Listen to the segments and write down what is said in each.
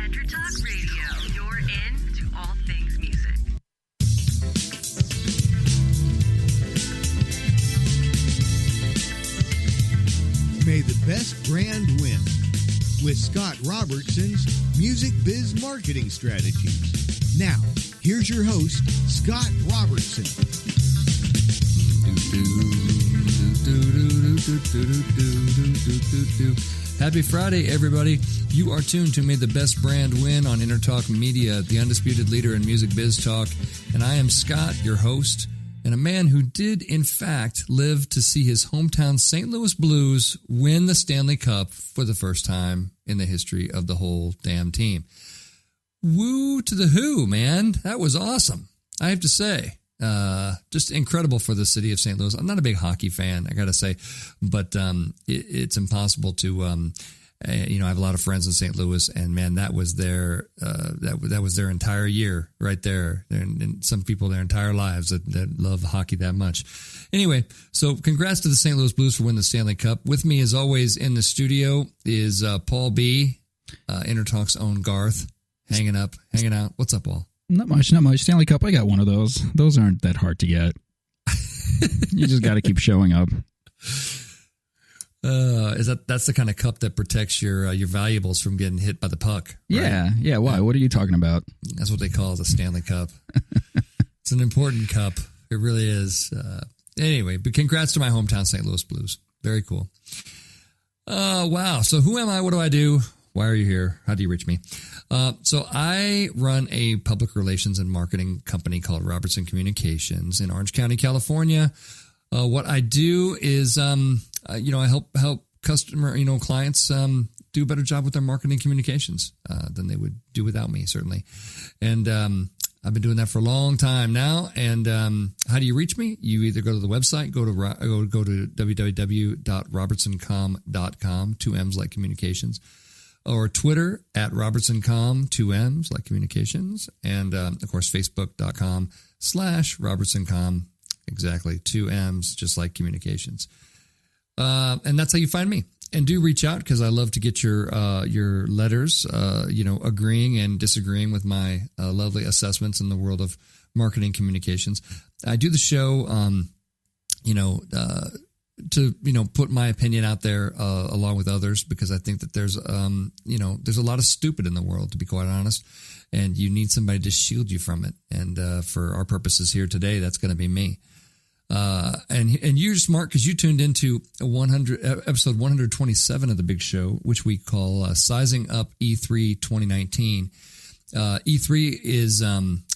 Center Talk Radio. You're in to all things music. May the best brand win with Scott Robertson's Music Biz Marketing Strategies. Now, here's your host, Scott Robertson. Happy Friday, everybody. You are tuned to May the Best Brand Win on Intertalk Media, the undisputed leader in music biz talk. And I am Scott, your host, and a man who did, in fact, live to see his hometown St. Louis Blues win the Stanley Cup for the first time in the history of the whole damn team. Woo to the Who, man. That was awesome, I have to say. Just incredible for the city of St. Louis. I'm not a big hockey fan, I gotta say, but it's impossible to, I have a lot of friends in St. Louis, and man, that was their that was their entire year right there, and some people their entire lives that love hockey that much. Anyway, so congrats to the St. Louis Blues for winning the Stanley Cup. With me, as always, in the studio is Paul B, Intertalk's own Garth, hanging out. What's up, Paul? Not much. Stanley Cup, I got one of those. Those aren't that hard to get. You just got to keep showing up. That's the kind of cup that protects your valuables from getting hit by the puck? Right? Yeah. Why? What are you talking about? That's what they call the Stanley Cup. It's an important cup. It really is. Anyway, but congrats to my hometown St. Louis Blues. Very cool. Wow. So who am I? What do I do? Why are you here? How do you reach me? So I run a public relations and marketing company called Robertson Communications in Orange County, California. What I do is, I help clients do a better job with their marketing communications than they would do without me, certainly. And I've been doing that for a long time now. And how do you reach me? You either go to the website, go to www.robertsoncom.com, 2 M's like communications, or Twitter at RobertsonCom, 2 M's like communications, and of course Facebook.com/RobertsonCom, exactly 2 M's just like communications. And that's how you find me. And do reach out, because I love to get your letters, agreeing and disagreeing with my lovely assessments in the world of marketing communications. I do the show, to put my opinion out there along with others, because I think that there's a lot of stupid in the world, to be quite honest, and you need somebody to shield you from it. And for our purposes here today, that's going to be me. And you're smart, because you tuned into episode 127 of the Big Show, which we call Sizing Up E3 2019. E3 is,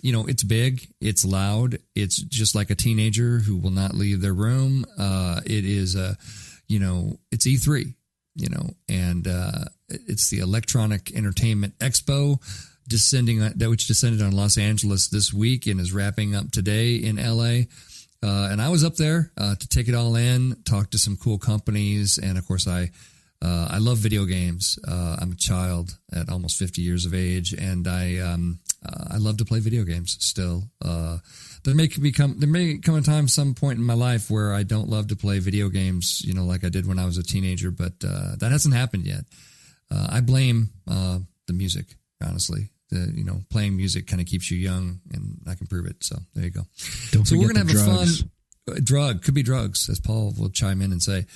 it's big, it's loud, it's just like a teenager who will not leave their room. It is, it's E3, and it's the Electronic Entertainment Expo which descended on Los Angeles this week and is wrapping up today in LA. And I was up there to take it all in, talk to some cool companies, and of course I love video games. I'm a child at almost 50 years of age, and I love to play video games still. There may come a time, some point in my life, where I don't love to play video games, like I did when I was a teenager, but that hasn't happened yet. I blame the music, honestly. Playing music kind of keeps you young, and I can prove it. So there you go. So we're going to have a fun drug. Could be drugs, as Paul will chime in and say.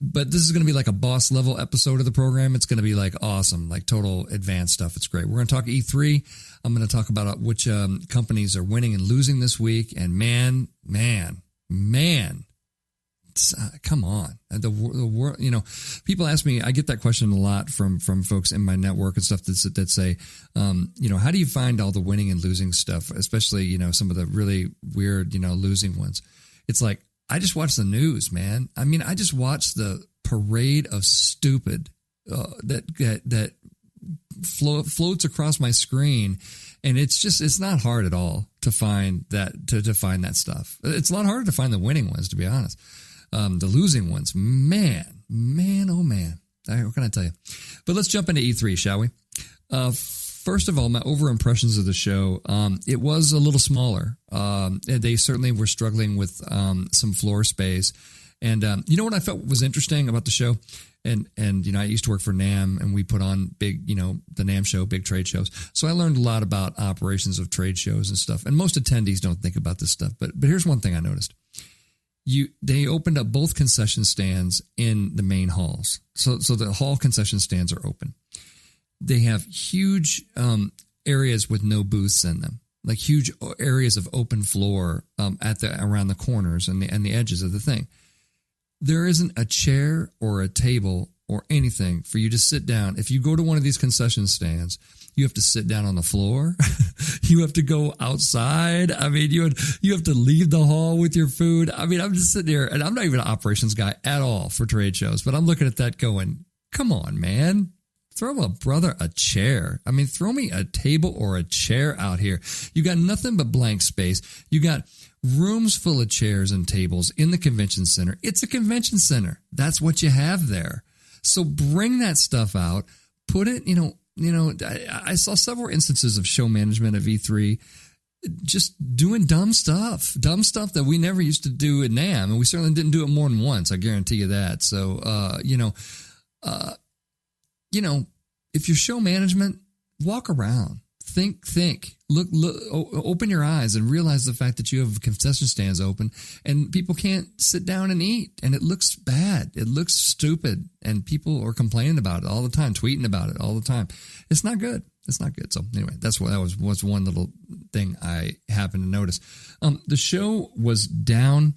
But this is going to be like a boss level episode of the program. It's going to be like awesome, like total advanced stuff. It's great. We're going to talk E3. I'm going to talk about which companies are winning and losing this week. And man, come on. The world, people ask me, I get that question a lot from folks in my network and stuff that say, how do you find all the winning and losing stuff, especially, some of the really weird, losing ones? It's like, I just watch the news, man. I mean, I just watch the parade of stupid that floats across my screen, and it's not hard at all to find that to find that stuff. It's a lot harder to find the winning ones, to be honest. The losing ones, man, oh man. What can I tell you? But let's jump into E3, shall we? First of all, my over impressions of the show, it was a little smaller. They certainly were struggling with some floor space. And you know what I felt was interesting about the show? And I used to work for NAMM, and we put on big, the NAMM show, big trade shows. So I learned a lot about operations of trade shows and stuff. And most attendees don't think about this stuff. But here's one thing I noticed. They opened up both concession stands in the main halls. So the hall concession stands are open. They have huge areas with no booths in them, like huge areas of open floor around the corners and the edges of the thing. There isn't a chair or a table or anything for you to sit down. If you go to one of these concession stands, you have to sit down on the floor. You have to go outside. I mean, you have to leave the hall with your food. I mean, I'm just sitting here, and I'm not even an operations guy at all for trade shows, but I'm looking at that going, come on, man. Throw a brother a chair. I mean, throw me a table or a chair out here. You got nothing but blank space. You got rooms full of chairs and tables in the convention center. It's a convention center. That's what you have there. So bring that stuff out. Put it, I saw several instances of show management at E3 just doing dumb stuff that we never used to do at NAMM, and we certainly didn't do it more than once. I guarantee you that. So, if you're show management, walk around, think, look, open your eyes and realize the fact that you have concession stands open and people can't sit down and eat, and it looks bad. It looks stupid, and people are complaining about it all the time, tweeting about it all the time. It's not good. It's not good. So anyway, that was one little thing I happened to notice. The show was down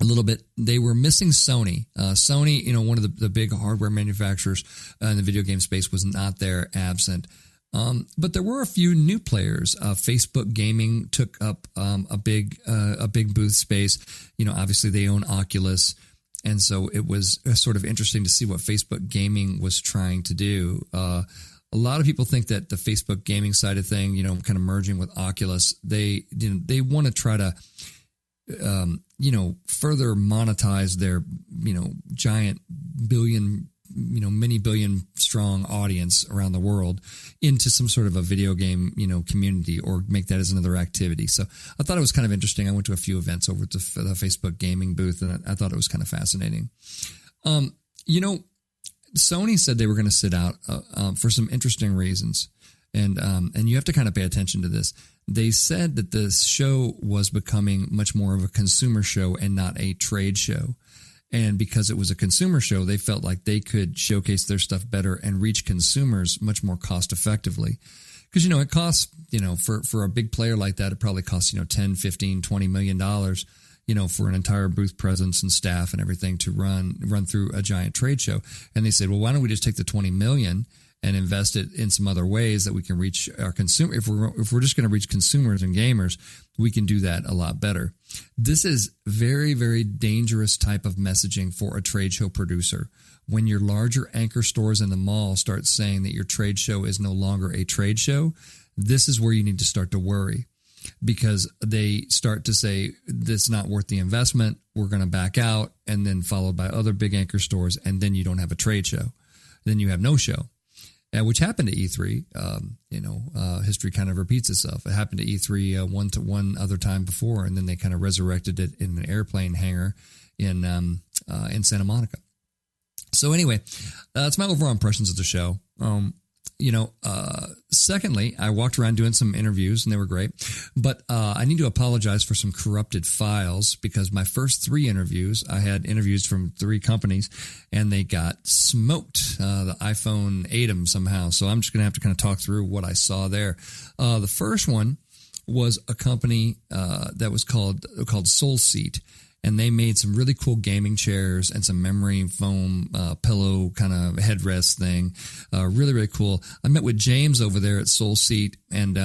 a little bit. They were missing Sony. Sony, one of the big hardware manufacturers in the video game space, was not there, absent. But there were a few new players. Facebook Gaming took up a big booth space. Obviously they own Oculus, and so it was sort of interesting to see what Facebook Gaming was trying to do. A lot of people think that the Facebook Gaming side of thing, kind of merging with Oculus, they want to try to further monetize their, giant many billion strong audience around the world into some sort of a video game, community, or make that as another activity. So I thought it was kind of interesting. I went to a few events over at the Facebook Gaming booth, and I thought it was kind of fascinating. Sony said they were going to sit out for some interesting reasons. And you have to kind of pay attention to this. They said that this show was becoming much more of a consumer show and not a trade show. And because it was a consumer show, they felt like they could showcase their stuff better and reach consumers much more cost effectively. Because, it costs, for a big player like that, it probably costs, 10, 15, $20 million, for an entire booth presence and staff and everything to run through a giant trade show. And they said, well, why don't we just take the $20 million and invest it in some other ways that we can reach our consumer. If we're just going to reach consumers and gamers, we can do that a lot better. This is very, very dangerous type of messaging for a trade show producer. When your larger anchor stores in the mall start saying that your trade show is no longer a trade show, this is where you need to start to worry, because they start to say, this is not worth the investment, we're going to back out, and then followed by other big anchor stores, and then you don't have a trade show. Then you have no show. Which happened to E3. History kind of repeats itself. It happened to E3 one other time before, and then they kind of resurrected it in an airplane hangar in Santa Monica. So anyway, that's my overall impressions of the show. Secondly, I walked around doing some interviews, and they were great. But I need to apologize for some corrupted files, because my first 3 interviews, I had interviews from 3 companies, and they got smoked. The iPhone ate them somehow. So I'm just going to have to kind of talk through what I saw there. The first one was a company that was called SoulSeat. And they made some really cool gaming chairs and some memory foam pillow kind of headrest thing. Really, really cool. I met with James over there at SoulSeat, and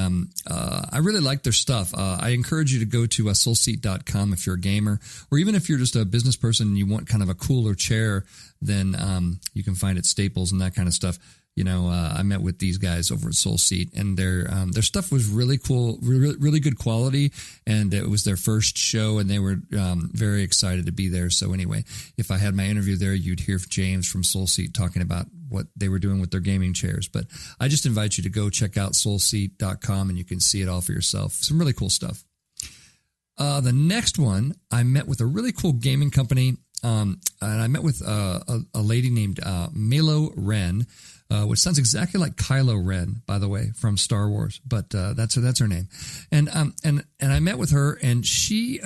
I really like their stuff. I encourage you to go to soulseat.com if you're a gamer, or even if you're just a business person and you want kind of a cooler chair, then you can find it Staples and that kind of stuff. I met with these guys over at SoulSeat, and their stuff was really cool, really good quality, and it was their first show, and they were very excited to be there. So anyway, if I had my interview there, you'd hear James from SoulSeat talking about what they were doing with their gaming chairs. But I just invite you to go check out soulseat.com, and you can see it all for yourself. Some really cool stuff. The next one, I met with a really cool gaming company and I met with a lady named Melo Ren, which sounds exactly like Kylo Ren, by the way, from Star Wars. But that's her name. And I met with her, and she,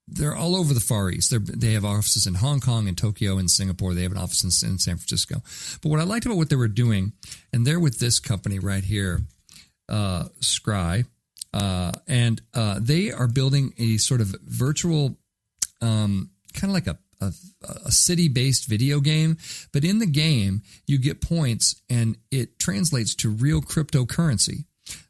they're all over the Far East. They have offices in Hong Kong and Tokyo and Singapore. They have an office in San Francisco. But what I liked about what they were doing, and they're with this company right here, Scry, and they are building a sort of virtual, kind of like a city-based video game. But in the game, you get points, and it translates to real cryptocurrency.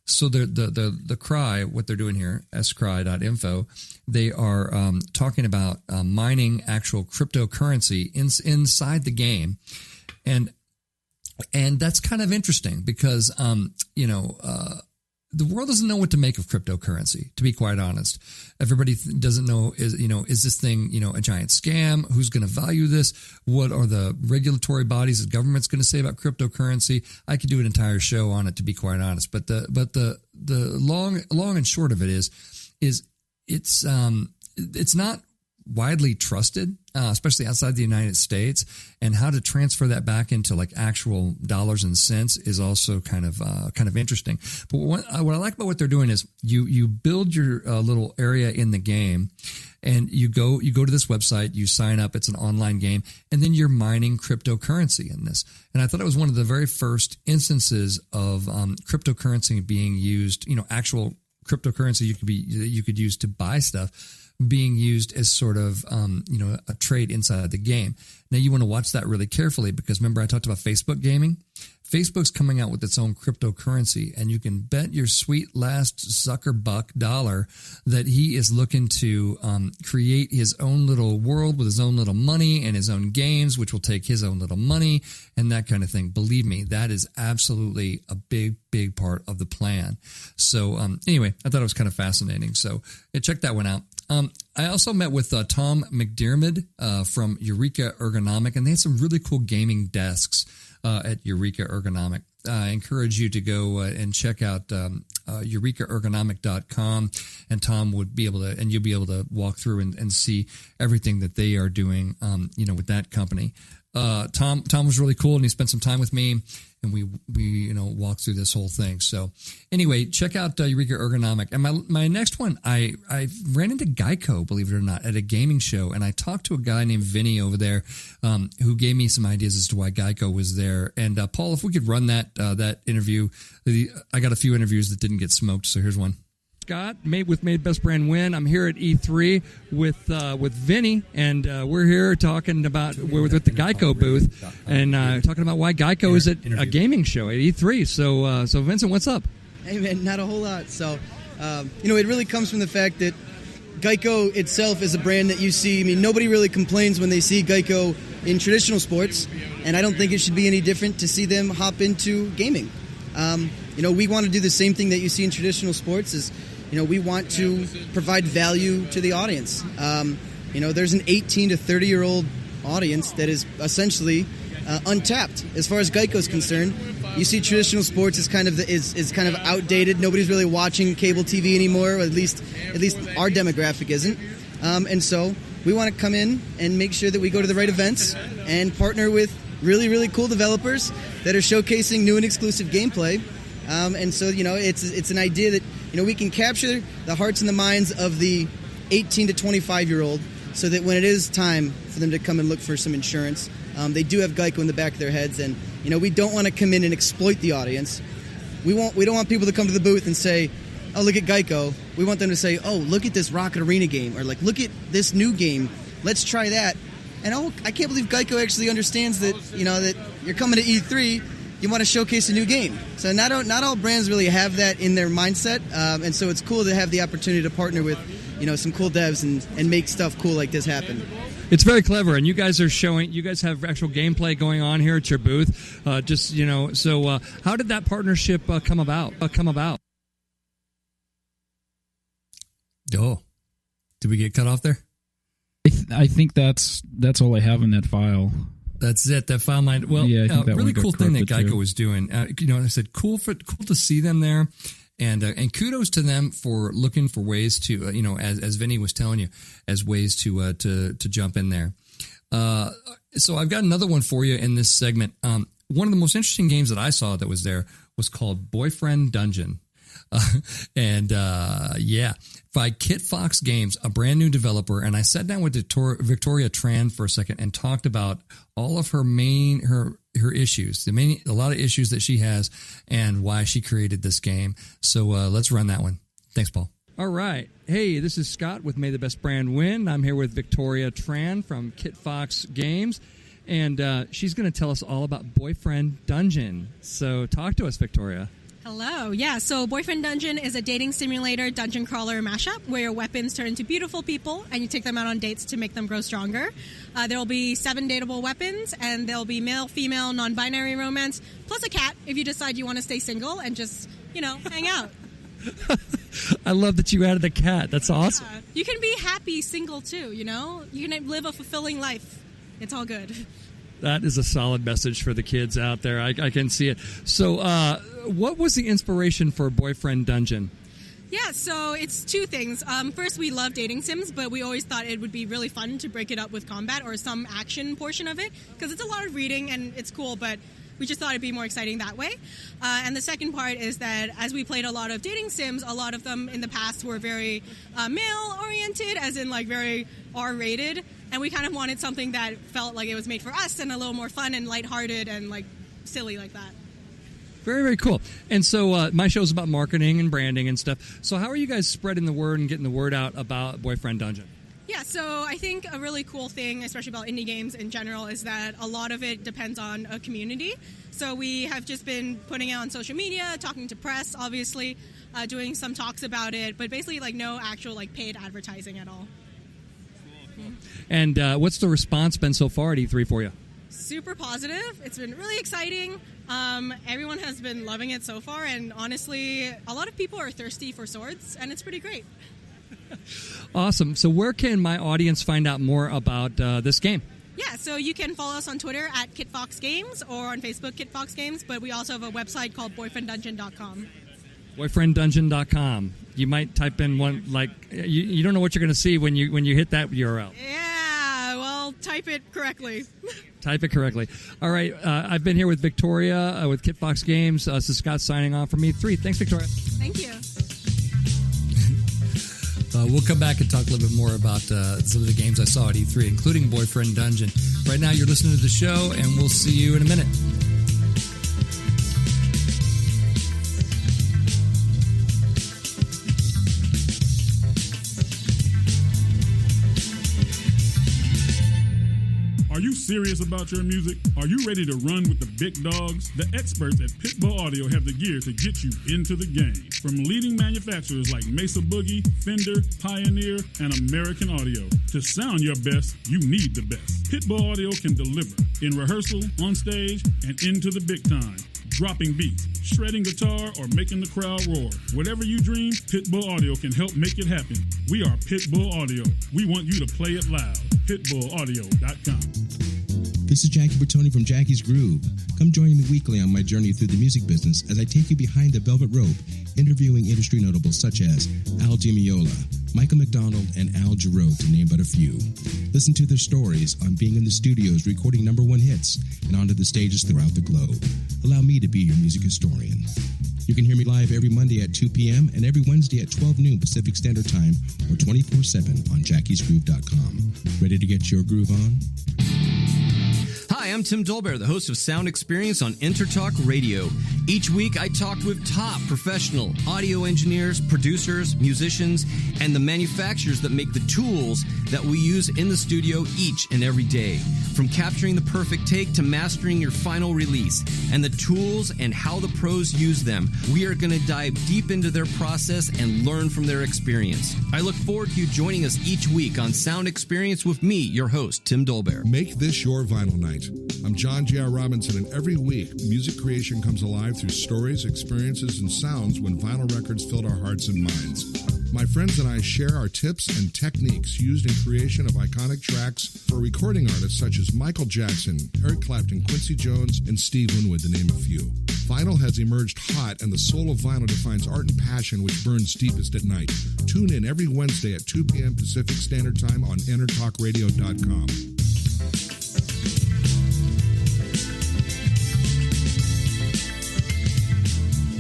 So the Cry, what they're doing here, scry.info, they are talking about mining actual cryptocurrency inside the game, and that's kind of interesting because the world doesn't know what to make of cryptocurrency, to be quite honest. Everybody doesn't know, is this thing, a giant scam? Who's going to value this? What are the regulatory bodies, the government's going to say about cryptocurrency? I could do an entire show on it, to be quite honest. But the long and short of it is it's not widely trusted, especially outside the United States, and how to transfer that back into like actual dollars and cents is also kind of interesting. But what I like about what they're doing is you build your little area in the game, and you go to this website, you sign up, it's an online game, and then you're mining cryptocurrency in this. And I thought it was one of the very first instances of cryptocurrency being used, actual cryptocurrency you could use to buy stuff, being used as sort of, a trade inside the game. Now, you want to watch that really carefully because remember I talked about Facebook gaming? Facebook's coming out with its own cryptocurrency, and you can bet your sweet last Zuckerbuck dollar that he is looking to create his own little world with his own little money and his own games, which will take his own little money and that kind of thing. Believe me, that is absolutely a big, big part of the plan. So anyway, I thought it was kind of fascinating. So check that one out. I also met with Tom McDermott from Eureka Ergonomic, and they had some really cool gaming desks at Eureka Ergonomic. I encourage you to go and check out eurekaergonomic.com, and Tom would be able to, and you'll be able to walk through and see everything that they are doing, with that company. Tom was really cool, and he spent some time with me, and we walked through this whole thing. So anyway, check out Eureka Ergonomic. And my next one, I ran into Geico, believe it or not, at a gaming show, and I talked to a guy named Vinny over there who gave me some ideas as to why Geico was there. And Paul, if we could run that interview, I got a few interviews that didn't get smoked, so here's one. Scott, Made Best Brand Win. I'm here at E3 with Vinny, and we're here talking about we're with the Geico booth and talking about why Geico is at a gaming show at E3. So Vincent, what's up? Hey man, not a whole lot. So it really comes from the fact that Geico itself is a brand that you see. I mean, nobody really complains when they see Geico in traditional sports, and I don't think it should be any different to see them hop into gaming. We want to do the same thing that you see in traditional sports. Is we want to provide value to the audience. There's an 18 to 30-year-old audience that is essentially untapped as far as Geico's concerned. You see traditional sports is kind of outdated. Nobody's really watching cable TV anymore, or at least our demographic isn't. And so we want to come in and make sure that we go to the right events and partner with really, really cool developers that are showcasing new and exclusive gameplay. And so, it's an idea that, we can capture the hearts and the minds of the 18 to 25-year-old so that when it is time for them to come and look for some insurance, they do have Geico in the back of their heads. And, we don't want to come in and exploit the audience. We don't want people to come to the booth and say, oh, look at Geico. We want them to say, oh, look at this Rocket Arena game, or like, look at this new game. Let's try that. And I can't believe Geico actually understands that, that you're coming to E3, you want to showcase a new game. So not all brands really have that in their mindset, and so it's cool to have the opportunity to partner with, some cool devs and make stuff cool like this happen. It's very clever, and you guys have actual gameplay going on here at your booth. So how did that partnership come about? Oh, did we get cut off there? I think that's all I have in that file. That's it. That file might. Well, yeah, I think that really one got cool thing that corrupted Geico too. was doing. I said cool to see them there, And kudos to them for looking for ways to, as Vinny was telling you, as ways to jump in there. So I've got another one for you in this segment. One of the most interesting games that I saw that was there was called Boyfriend Dungeon. By Kit Fox Games, a brand new developer. And I sat down with Victoria Tran for a second and talked about all of her issues, a lot of issues that she has and why she created this game. So let's run that one. Thanks, Paul. All right. Hey, this is Scott with May the Best Brand Win. I'm here with Victoria Tran from Kit Fox Games, and she's going to tell us all about Boyfriend Dungeon. So talk to us, Victoria. Hello. Yeah, so Boyfriend Dungeon is a dating simulator dungeon crawler mashup where your weapons turn into beautiful people and you take them out on dates to make them grow stronger. There will be 7 dateable weapons, and there'll be male, female, non-binary romance, plus a cat if you decide you want to stay single and just, hang out. I love that you added the cat. That's awesome. Yeah. You can be happy single too, You can live a fulfilling life. It's all good. That is a solid message for the kids out there. I can see it. So what was the inspiration for Boyfriend Dungeon? Yeah, so it's 2 things. First, we love dating sims, but we always thought it would be really fun to break it up with combat or some action portion of it, because it's a lot of reading and it's cool, but we just thought it'd be more exciting that way. And the second part is that as we played a lot of dating sims, a lot of them in the past were very male-oriented, as in like very R-rated, and we kind of wanted something that felt like it was made for us and a little more fun and lighthearted and like silly like that. Very, very cool. And so my show's about marketing and branding and stuff. So how are you guys spreading the word and getting the word out about Boyfriend Dungeon? Yeah, so I think a really cool thing, especially about indie games in general, is that a lot of it depends on a community. So we have just been putting it on social media, talking to press, obviously, doing some talks about it, but basically like no actual like paid advertising at all. And what's the response been so far at E3 for you? Super positive. It's been really exciting. Everyone has been loving it so far, and honestly, a lot of people are thirsty for swords, and it's pretty great. Awesome. So where can my audience find out more about this game? Yeah, so you can follow us on Twitter at KitFoxGames or on Facebook, KitFoxGames, but we also have a website called boyfrienddungeon.com. Boyfrienddungeon.com. You might type in one, like, you don't know what you're going to see when you hit that URL. Yeah, well, type it correctly. Type it correctly. All right, I've been here with Victoria with Kit Fox Games. This is Scott signing off from E3. Thanks, Victoria. Thank you. We'll come back and talk a little bit more about some of the games I saw at E3, including Boyfriend Dungeon. Right now, you're listening to the show, and we'll see you in a minute. Are you serious about your music? Are you ready to run with the big dogs? The experts at Pitbull Audio have the gear to get you into the game. From leading manufacturers like Mesa Boogie, Fender, Pioneer, and American Audio. To sound your best, you need the best. Pitbull Audio can deliver in rehearsal, on stage, and into the big time. Dropping beats, shredding guitar, or making the crowd roar. Whatever you dream, Pitbull Audio can help make it happen. We are Pitbull Audio. We want you to play it loud. PitbullAudio.com. This is Jackie Bertoni from Jackie's Groove. Come join me weekly on my journey through the music business as I take you behind the velvet rope, interviewing industry notables such as Al Di Meola, Michael McDonald, and Al Jarreau, to name but a few. Listen to their stories on being in the studios recording #1 hits and onto the stages throughout the globe. Allow me to be your music historian. You can hear me live every Monday at 2 p.m. and every Wednesday at 12 noon Pacific Standard Time or 24/7 on jackiesgroove.com. Ready to get your groove on? Hi, I'm Tim Dolbear, the host of Sound Experience on Intertalk Radio. Each week, I talk with top professional audio engineers, producers, musicians, and the manufacturers that make the tools that we use in the studio each and every day. From capturing the perfect take to mastering your final release, and the tools and how the pros use them, we are going to dive deep into their process and learn from their experience. I look forward to you joining us each week on Sound Experience with me, your host, Tim Dolbear. Make this your vinyl night. I'm John J.R. Robinson, and every week, music creation comes alive through stories, experiences, and sounds when vinyl records filled our hearts and minds. My friends and I share our tips and techniques used in creation of iconic tracks for recording artists such as Michael Jackson, Eric Clapton, Quincy Jones, and Steve Winwood, to name a few. Vinyl has emerged hot, and the soul of vinyl defines art and passion which burns deepest at night. Tune in every Wednesday at 2 p.m. Pacific Standard Time on EnterTalkRadio.com.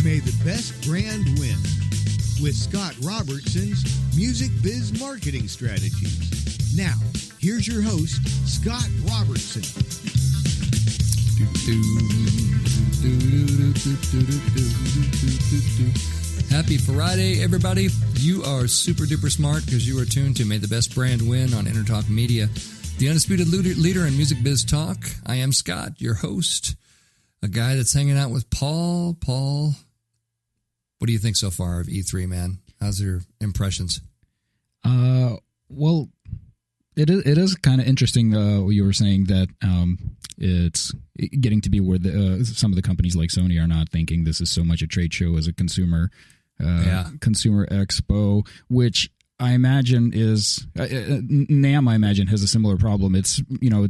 May the best brand win with Scott Robertson's Music Biz Marketing Strategies. Now, here's your host, Scott Robertson. Happy Friday, everybody. You are super duper smart because you are tuned to May the Best Brand Win on Intertalk Media, the undisputed leader in music biz talk. I am Scott, your host, a guy that's hanging out with Paul. Paul, what do you think so far of E3, man? How's your impressions? Well, it is kind of interesting. You were saying that it's getting to be where some of the companies like Sony are not thinking this is so much a trade show as a consumer expo, which I imagine is NAMM. I imagine has a similar problem. It's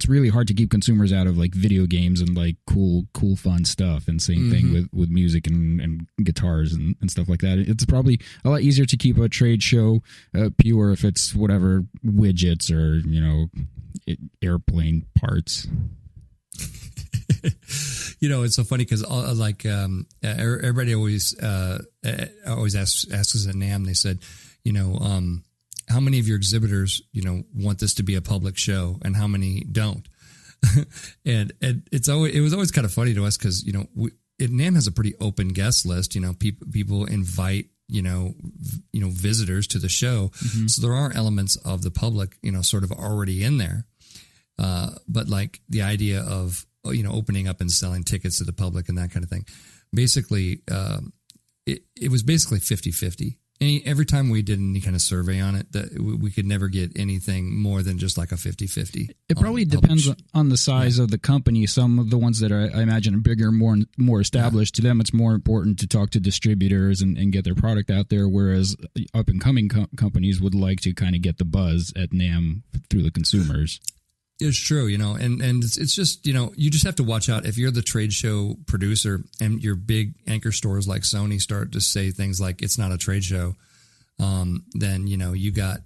really hard to keep consumers out of like video games and like cool fun stuff. And same thing with music and guitars and stuff like that. It's probably a lot easier to keep a trade show pure if it's whatever widgets or airplane parts. It's so funny because everybody always asks us at NAMM. They said, how many of your exhibitors, want this to be a public show, and how many don't? and it was always kind of funny to us because NAMM has a pretty open guest list. People invite visitors to the show, so there are elements of the public sort of already in there. But like the idea of opening up and selling tickets to the public and that kind of thing, basically it was basically 50-50. Every time we did any kind of survey on it, that we could never get anything more than just like a 50-50. It probably depends on the size of the company. Some of the ones that are, I imagine, bigger, more established, to them it's more important to talk to distributors and get their product out there, whereas up-and-coming companies would like to kind of get the buzz at NAMM through the consumers. It's true, and it's just, you just have to watch out. If you're the trade show producer and your big anchor stores like Sony start to say things like it's not a trade show, then, you got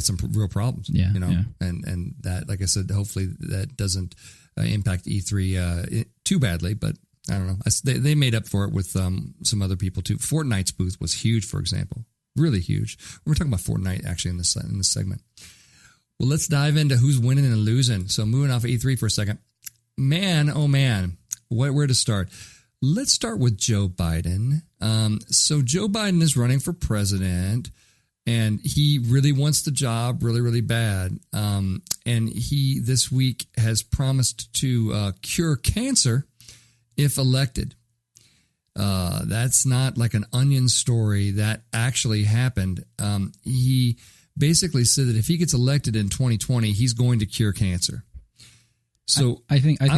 some real problems, and that, like I said, hopefully that doesn't impact E3 too badly, but I don't know. They made up for it with some other people too. Fortnite's booth was huge, for example, really huge. We're talking about Fortnite actually in this segment. Well, let's dive into who's winning and losing. So moving off of E3 for a second. Man, oh man, where to start? Let's start with Joe Biden. So Joe Biden is running for president, and he really wants the job really, really bad. And he, this week, has promised to cure cancer if elected. That's not like an Onion story. That actually happened. He basically said that if he gets elected in 2020, he's going to cure cancer. So I think I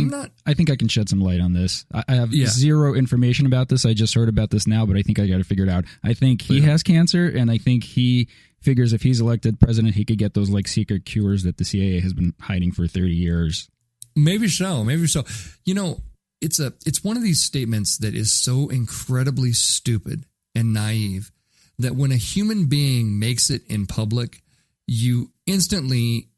can shed some light on this. I have zero information about this. I just heard about this now, but I think I got to figure it out. I think he has cancer, and I think he figures if he's elected president, he could get those like secret cures that the CIA has been hiding for 30 years. Maybe so. It's one of these statements that is so incredibly stupid and naive that when a human being makes it in public, you instantly,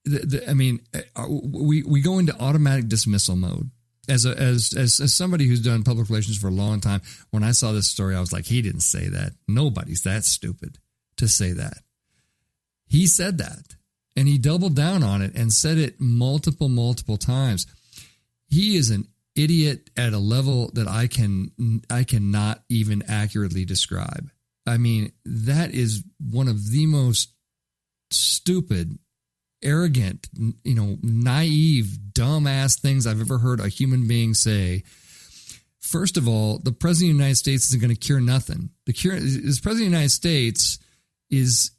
we go into automatic dismissal mode. As somebody who's done public relations for a long time, when I saw this story, I was like, he didn't say that. Nobody's that stupid to say that. He said that, and he doubled down on it and said it multiple times. He is an idiot at a level that I cannot even accurately describe. I mean, that is one of the most stupid, arrogant, naive, dumbass things I've ever heard a human being say. First of all, the president of the United States isn't going to cure nothing. The president of the United States is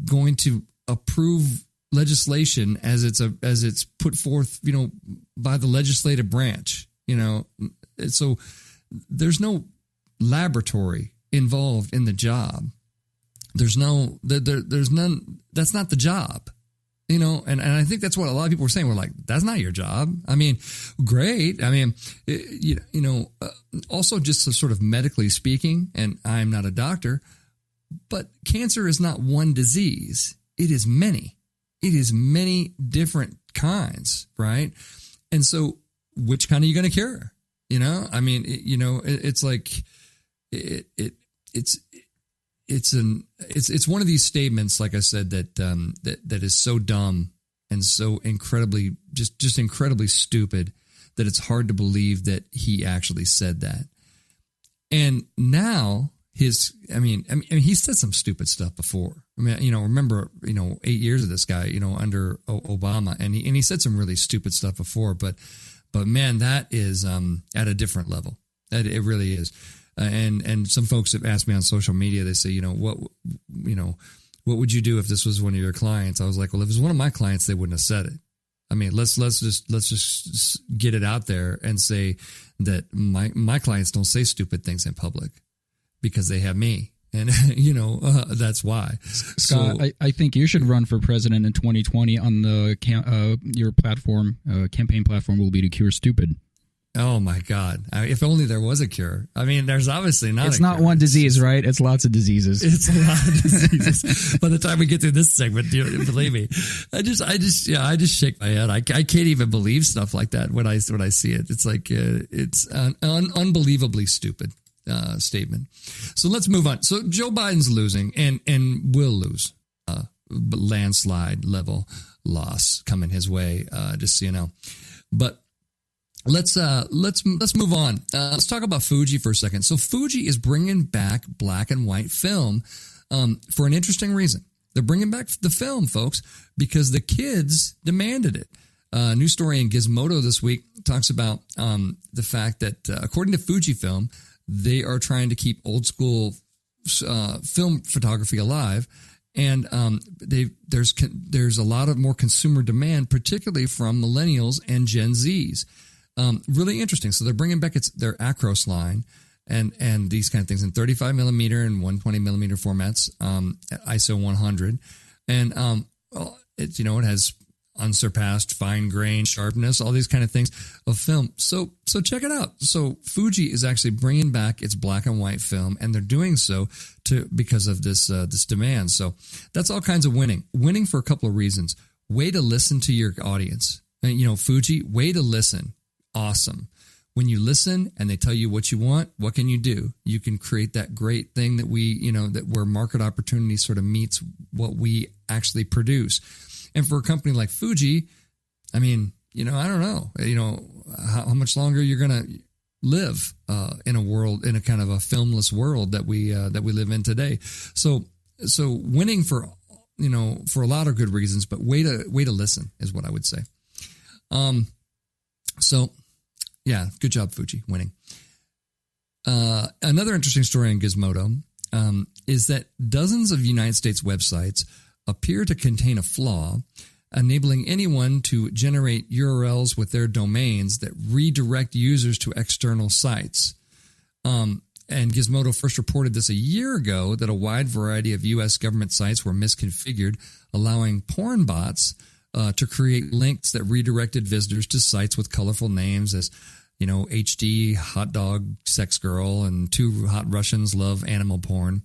going to approve legislation as it's put forth, by the legislative branch. So there's no laboratory involved in the job. There's none. That's not the job. And I think that's what a lot of people were saying. We're like, that's not your job. I mean, great. I mean, also just sort of medically speaking, and I'm not a doctor, but cancer is not one disease. It is many. It is many different kinds, right? And so which kind are you going to cure? I mean, it's like, it's one of these statements, like I said, that is so dumb and so incredibly, just incredibly stupid that it's hard to believe that he actually said that. And now he said some stupid stuff before. I mean, remember, 8 years of this guy, under Obama, and he said some really stupid stuff before, but man, that is at a different level. That it really is. And some folks have asked me on social media. They say, what would you do if this was one of your clients? I was like, well, if it was one of my clients, they wouldn't have said it. I mean, let's just get it out there and say that my clients don't say stupid things in public because they have me. And, that's why. Scott, so, I think you should run for president in 2020 on your platform, campaign platform will be to cure stupid. Oh, my God. If only there was a cure. I mean, there's obviously not It's a not cure. one disease, right? It's lots of diseases. It's a lot of diseases. By the time we get through this segment, believe me, I just shake my head. I can't even believe stuff like that when I see it. It's like, it's an unbelievably stupid statement. So let's move on. So Joe Biden's losing and will lose, landslide level loss coming his way, just so you know. But let's move on. Let's talk about Fuji for a second. So Fuji is bringing back black and white film for an interesting reason. They're bringing back the film, folks, because the kids demanded it. A new story in Gizmodo this week talks about the fact that according to Fujifilm, they are trying to keep old school film photography alive. And there's a lot of more consumer demand, particularly from millennials and Gen Zs. Really interesting. So they're bringing back their Acros line and these kind of things in 35 millimeter and 120 millimeter formats, ISO 100. And it has unsurpassed fine grain sharpness, all these kind of things of film. So check it out. So Fuji is actually bringing back its black and white film, and they're doing so because of this demand. So that's all kinds of winning for a couple of reasons. Way to listen to your audience. And, Fuji, way to listen. Awesome. When you listen and they tell you what you want, what can you do? You can create that great thing that where market opportunity sort of meets what we actually produce. And for a company like Fuji, I mean, I don't know, how much longer you're going to live in a kind of a filmless world that we live in today. So winning for a lot of good reasons, but way to listen is what I would say. So yeah, good job, Fuji, winning. Another interesting story in Gizmodo is that dozens of United States websites appear to contain a flaw, enabling anyone to generate URLs with their domains that redirect users to external sites. And Gizmodo first reported this a year ago, that a wide variety of U.S. government sites were misconfigured, allowing porn bots to create links that redirected visitors to sites with colorful names as, HD, hot dog, sex girl, and two hot Russians love animal porn.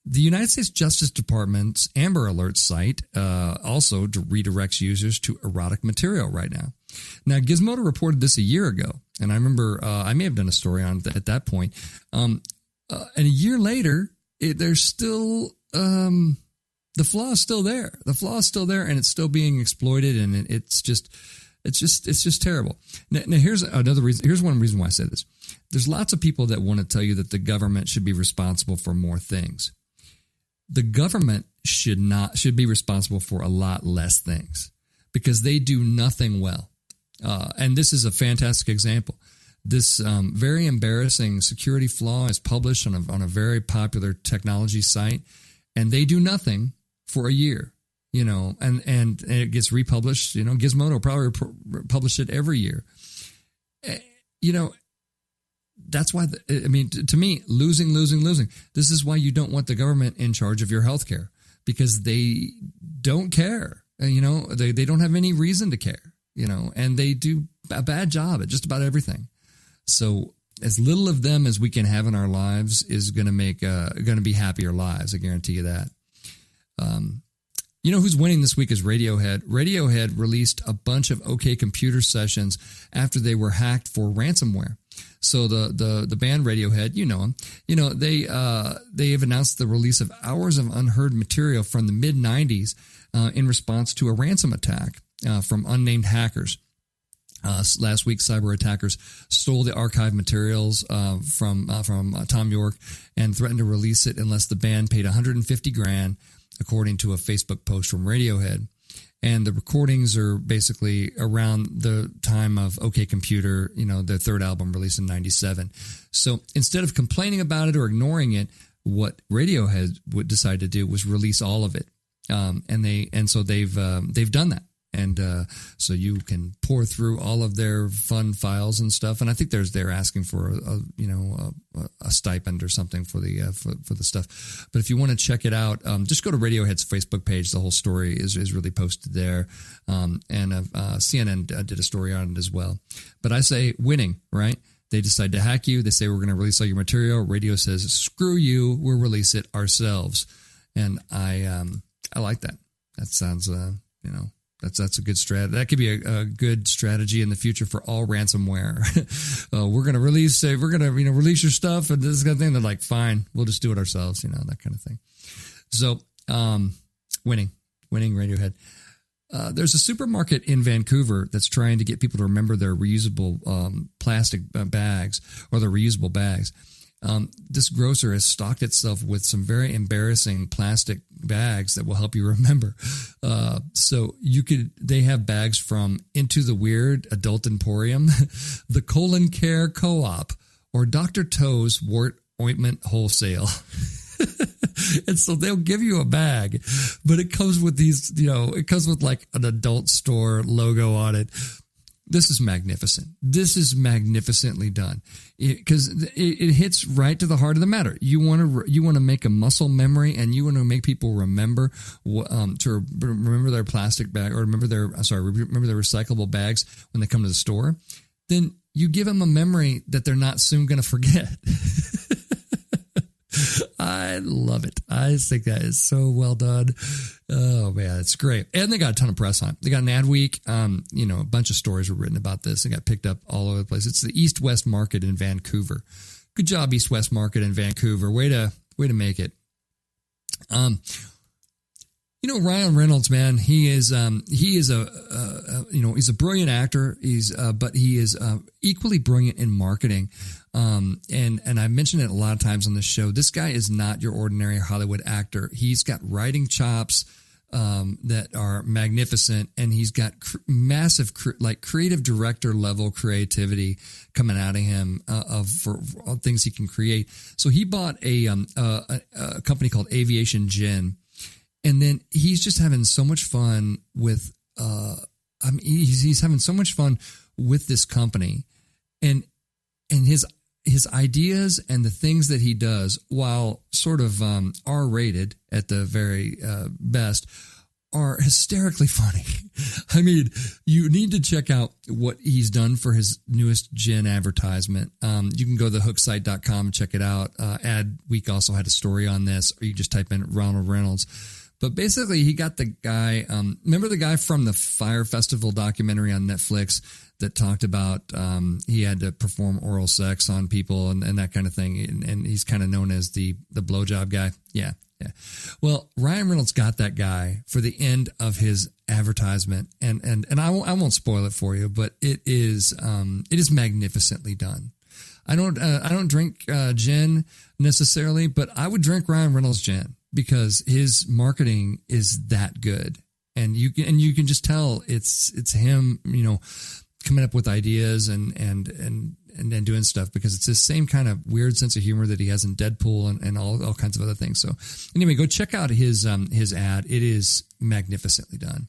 The United States Justice Department's Amber Alert site also redirects users to erotic material right now. Now, Gizmodo reported this a year ago, and I remember I may have done a story on it at that point. And a year later, there's still the flaw is still there. The flaw is still there, and it's still being exploited, and it's just terrible. Now here's another reason. Here's one reason why I say this. There's lots of people that want to tell you that the government should be responsible for more things. The government should be responsible for a lot less things because they do nothing well. And this is a fantastic example. This very embarrassing security flaw is published on a very popular technology site, and they do nothing for a year, and it gets republished. Gizmodo probably publish it every year. that's why, to me, losing. This is why you don't want the government in charge of your healthcare, because they don't care. They don't have any reason to care, and they do a bad job at just about everything. So as little of them as we can have in our lives is going to be happier lives. I guarantee you that. Who's winning this week is Radiohead. Radiohead released a bunch of OK Computer sessions after they were hacked for ransomware. So the band Radiohead, them, they have announced the release of hours of unheard material from the mid 90s in response to a ransom attack from unnamed hackers. Last week, cyber attackers stole the archive materials from Tom York and threatened to release it unless the band paid $150,000, according to a Facebook post from Radiohead. And the recordings are basically around the time of OK Computer, their third album released in 97. So instead of complaining about it or ignoring it, what Radiohead would decide to do was release all of it. So they've done that. And so you can pour through all of their fun files and stuff. And I think they're asking for a stipend or something for the stuff. But if you want to check it out, just go to Radiohead's Facebook page. The whole story is really posted there. And CNN did a story on it as well. But I say winning, right? They decide to hack you. They say, we're going to release all your material. Radio says, screw you. We'll release it ourselves. And I like that. That sounds, That's a good strategy. That could be a good strategy in the future for all ransomware. We're going to release release your stuff and this kind of thing. They're like, fine, we'll just do it ourselves, that kind of thing. So, winning Radiohead. There's a supermarket in Vancouver that's trying to get people to remember their reusable plastic bags or their reusable bags. This grocer has stocked itself with some very embarrassing plastic bags that will help you remember. So they have bags from Into the Weird Adult Emporium, the Colon Care Co-op, or Dr. Toe's Wart Ointment Wholesale. And so they'll give you a bag, but it comes with these, it comes with like an adult store logo on it. This is magnificent. This is magnificently done because it hits right to the heart of the matter. You want to make a muscle memory, and you want to make people remember to remember their plastic bag or remember their recyclable bags when they come to the store. Then you give them a memory that they're not soon going to forget. I love it. I think that is so well done. Oh man, it's great. And they got a ton of press on it. They got an ad week. A bunch of stories were written about this and got picked up all over the place. It's the East West Market in Vancouver. Good job, East West Market in Vancouver. Way to make it. Ryan Reynolds, man, he's a brilliant actor. But he is equally brilliant in marketing. And I mentioned it a lot of times on this show. This guy is not your ordinary Hollywood actor. He's got writing chops that are magnificent, and he's got massive creative director level creativity coming out of him for all things he can create. So he bought a company called Aviation Gin. And then he's just having so much fun with, he's having so much fun with this company, and his ideas and the things that he does, while sort of R-rated at the very best, are hysterically funny. I mean, you need to check out what he's done for his newest gin advertisement. You can go to thehooksite.com and check it out. Ad Week also had a story on this, or you just type in Ronald Reynolds. But basically, he got the guy, remember the guy from the Fire Festival documentary on Netflix that talked about he had to perform oral sex on people and that kind of thing. And he's kind of known as the blowjob guy. Yeah. Well, Ryan Reynolds got that guy for the end of his advertisement. And I won't spoil it for you, but it is magnificently done. I don't drink gin necessarily, but I would drink Ryan Reynolds gin, because his marketing is that good, and you can just tell it's him, coming up with ideas and doing stuff, because it's the same kind of weird sense of humor that he has in Deadpool and all kinds of other things. So anyway, go check out his ad. It is magnificently done.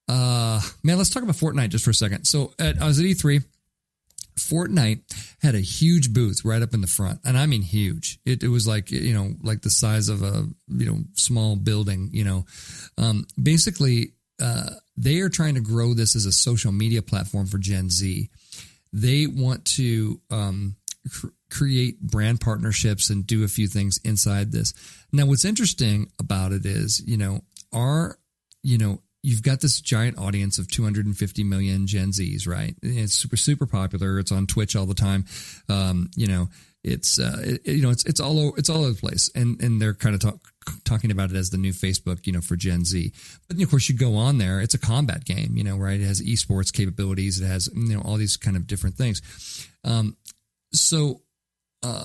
Man, let's talk about Fortnite just for a second. So I was at E3. Fortnite had a huge booth right up in the front. And I mean, huge. It was like, like the size of a, small building, basically, they are trying to grow this as a social media platform for Gen Z. They want to, create brand partnerships and do a few things inside this. Now, what's interesting about it is, you've got this giant audience of 250 million Gen Zs, right? It's super, super popular. It's on Twitch all the time. It's all over the place. And they're kind of talking about it as the new Facebook, for Gen Z. But of course you go on there, it's a combat game, right? It has esports capabilities. It has, all these kind of different things.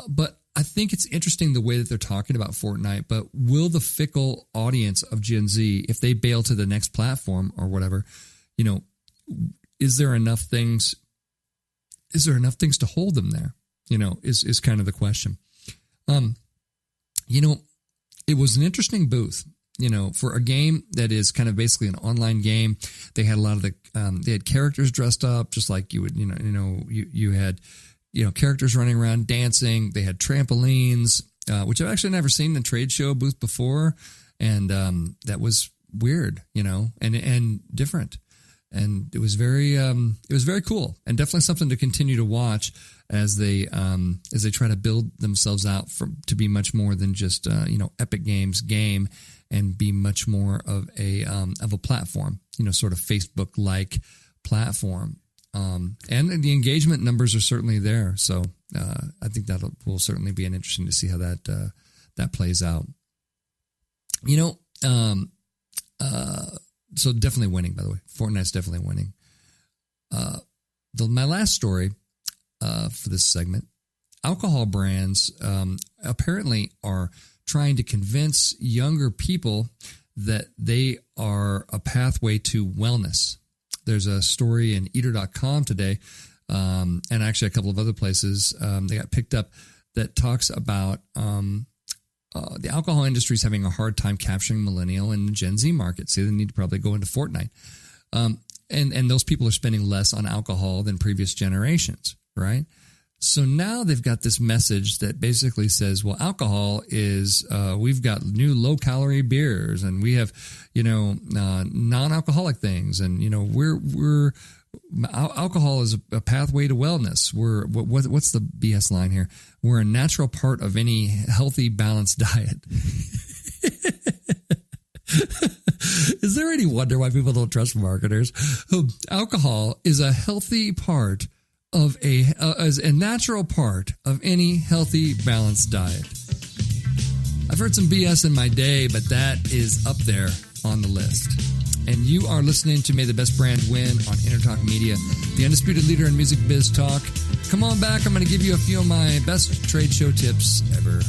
But I think it's interesting the way that they're talking about Fortnite, but will the fickle audience of Gen Z, if they bail to the next platform or whatever, is there enough things to hold them there? Is kind of the question. It was an interesting booth, for a game that is kind of basically an online game. They had a lot of they had characters dressed up just like you would, you had, characters running around dancing. They had trampolines, which I've actually never seen in a trade show booth before. And that was weird, and different. And it was very cool, and definitely something to continue to watch as they try to build themselves out to be much more than just Epic Games game, and be much more of a platform, sort of Facebook-like platform. And the engagement numbers are certainly there, so I think that will certainly be interesting to see how that plays out. So definitely winning, by the way. Fortnite's definitely winning. My last story for this segment, alcohol brands apparently are trying to convince younger people that they are a pathway to wellness. There's a story in eater.com today, and actually a couple of other places they got picked up, that talks about the alcohol industry is having a hard time capturing millennial and Gen Z markets. So they need to probably go into Fortnite. And those people are spending less on alcohol than previous generations, right? So now they've got this message that basically says, well, alcohol is, we've got new low-calorie beers, and we have, non-alcoholic things, and, alcohol is a pathway to wellness. What's the BS line here? We're a natural part of any healthy, balanced diet. Is there any wonder why people don't trust marketers? Alcohol is a healthy part of as a natural part of any healthy, balanced diet. I've heard some BS in my day, but that is up there on the list. And you are listening to May the Best Brand Win on Intertalk Media, the undisputed leader in music biz talk. Come on back. I'm going to give you a few of my best trade show tips ever.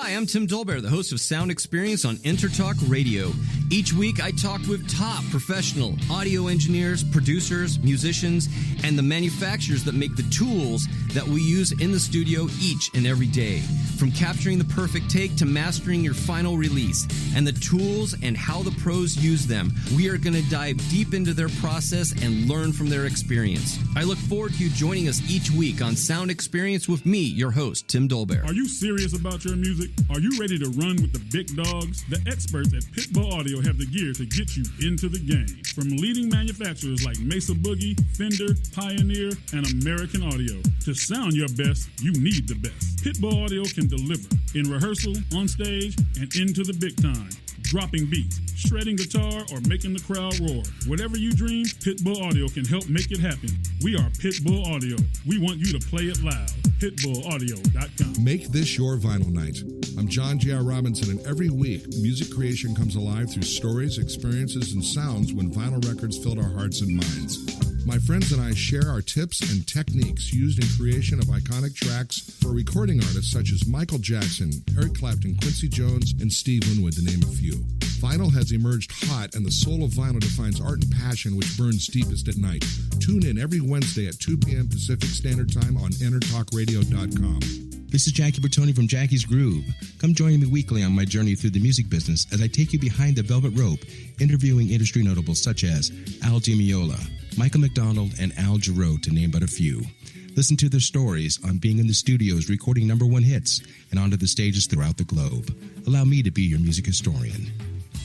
I'm Tim Dolbear, the host of Sound Experience on Intertalk Radio. Each week, I talk with top professional audio engineers, producers, musicians, and the manufacturers that make the tools that we use in the studio each and every day. From capturing the perfect take to mastering your final release, and the tools and how the pros use them, we are going to dive deep into their process and learn from their experience. I look forward to you joining us each week on Sound Experience with me, your host, Tim Dolbear. Are you serious about your music? Are you ready to run with the big dogs? The experts at Pitbull Audio have the gear to get you into the game. From leading manufacturers like Mesa Boogie, Fender, Pioneer, and American Audio. To sound your best, you need the best. Pitbull Audio can deliver in rehearsal, on stage, and into the big time. Dropping beats, shredding guitar, or making the crowd roar. Whatever you dream, Pitbull Audio can help make it happen. We are Pitbull Audio. We want you to play it loud. PitbullAudio.com. Make this your vinyl night. I'm John J.R. Robinson, and every week, music creation comes alive through stories, experiences, and sounds when vinyl records filled our hearts and minds. My friends and I share our tips and techniques used in creation of iconic tracks for recording artists such as Michael Jackson, Eric Clapton, Quincy Jones, and Steve Winwood, to name a few. Vinyl has emerged hot, and the soul of vinyl defines art and passion which burns deepest at night. Tune in every Wednesday at 2 p.m. Pacific Standard Time on InterTalkRadio.com. This is Jackie Bertoni from Jackie's Groove. Come join me weekly on my journey through the music business as I take you behind the velvet rope, interviewing industry notables such as Al Di Meola, Michael McDonald, and Al Jarreau, to name but a few. Listen to their stories on being in the studios recording #1 hits and onto the stages throughout the globe. Allow me to be your music historian.